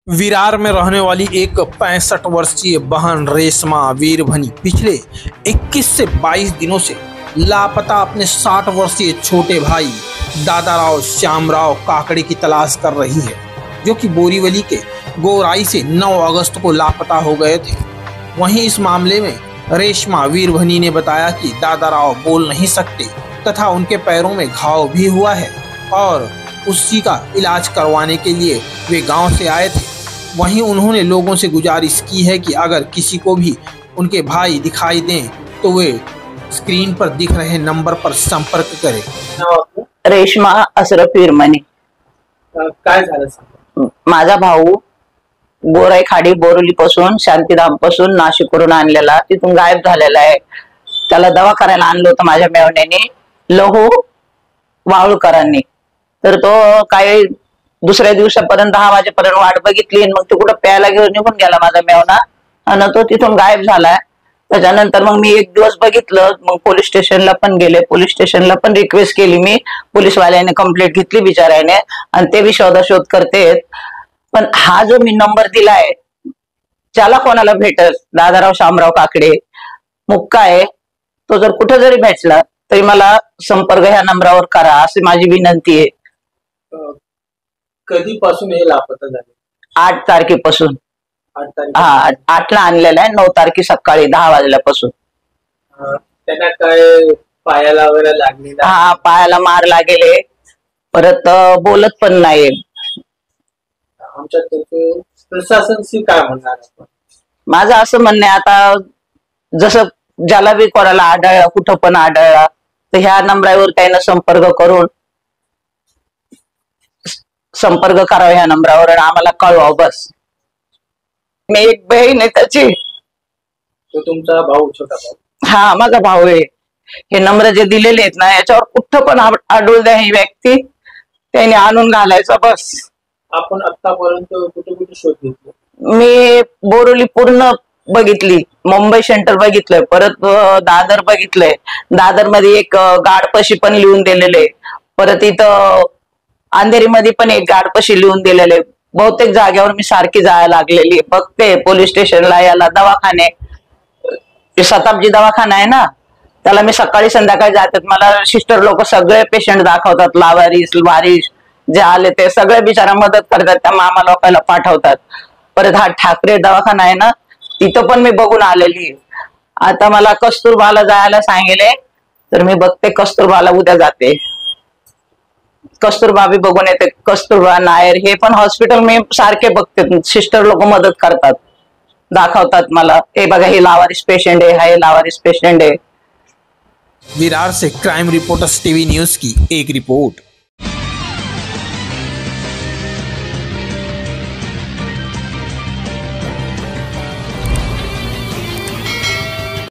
विरार में रहने वाली एक 65 वर्षीय बहन रेशमा वीरभनी पिछले 21 से 22 दिनों से लापता अपने 60 वर्षीय छोटे भाई दादाराव श्यामराव काकड़े की तलाश कर रही है, जो कि बोरीवली के गोराई से 9 अगस्त को लापता हो गए थे। वहीं इस मामले में रेशमा वीरभनी ने बताया कि दादाराव बोल नहीं सकते तथा उनके पैरों में घाव भी हुआ है और उसी का इलाज करवाने के लिए वे गांव से आए थे। वहीं उन्होंने लोगों से गुजारिश की है कि अगर किसी को भी उनके भाई दिखाई दें तो वे स्क्रीन पर दिख रहे नंबर पर संपर्क करें। रेशमा अशरफ वीरमणी। काय झालं? माझा भाऊ गोराई खाडी बोरिवली पासून शांतीधाम पासून नाशिकवरून आणलेला, तिथून गायब झालेला आहे। त्याला दवाखान्याला आणलं होतं माझ्या मेवण्याने, लहू वाळूकरांनी। तर तो काय दुसऱ्या दिवसापर्यंत 10 वाजेपर्यंत वाट बघितली, मग तो कुठं प्यायला घेऊन निघून गेला माझा मेवना आणि तो तिथून गायब झालाय। त्याच्यानंतर मग मी एक दिवस बघितलं, मग पोलीस स्टेशनला पण गेले, पोलीस स्टेशनला पण रिक्वेस्ट केली मी, पोलीसवाल्याने कंप्लेंट घेतली बिचाऱ्याने आणि ते बी शोधाशोध करतेत। पण हा जो मी नंबर दिलाय ज्याला कोणाला भेटल, दादाराव श्यामराव काकडे मुक्का आहे, तो जर कुठे जरी भेटला तरी मला संपर्क ह्या नंबरावर करा अशी माझी विनंती आहे। कधीपासून हे लापता झाले? 8 तारखेपासून। 8 तारीख? हा, 8 ला आणलेला आहे, 9 तारखे सकाळी 10 वाजल्यापासून। त्यांना काय पायाला वगैरे लागले? हा, पायाला मार लागेले, परत बोलत पण नाही। आमच्या प्रशासनशी काय म्हणणार? माझं असं म्हणणं आहे, आता जसं ज्याला बी कोणाला आढळला, कुठं पण आढळला तर ह्या नंबरावर त्यानं संपर्क करून संपर्क करावा ह्या नंबरावर आणि आम्हाला कळवा बस। मी एक बहीण आहे त्याची। तो तुमचा भाऊ? छोटा भाऊ? हा, माझा भाऊ आहे। हे नंबर जे दिलेले आहेत ना, याच्यावर कुठं पण आढळून द्या ही व्यक्ती, त्याने आणून घालायचा बस। आपण आतापर्यंत कुठे कुठे शोध घेतला? मी बोरिवली पूर्ण बघितली, मुंबई सेंटर बघितलंय, परत दादर बघितलंय। दादर मध्ये एक गाडपशी पण लिहून दिलेले, परत इथं अंधेरी मध्ये पण एक गाडपशी लिहून दिलेले। बहुतेक जागेवर मी सारखी जायला लागलेली, बघते पोलीस स्टेशनला, याला दवाखाने, शताब्दी दवाखाना आहे ना, त्याला मी सकाळी संध्याकाळी जातात। मला सिस्टर लोक सगळे पेशंट दाखवतात, लावारिस वारिस जे आले ते सगळे बिचारा मदत करतात, त्या मामा लोकांना पाठवतात। परत हा ठाकरे दवाखाना आहे ना, तिथं पण मी बघून आलेली। आता मला कस्तुरबाला जायला सांगितले, तर मी बघते कस्तुरबाला उद्या जाते। कस्तुरबा बी बघून येते, कस्तुरबा नायर हे पण हॉस्पिटल मी सारखे बघते, सिस्टर लोक मदत करतात, दाखवतात मला, हे बघा हे लावारिस पेशंट आहे, हे लावारिस पेशंट आहे। विरार से क्राइम रिपोर्टर्स टीवी न्यूज की एक रिपोर्ट।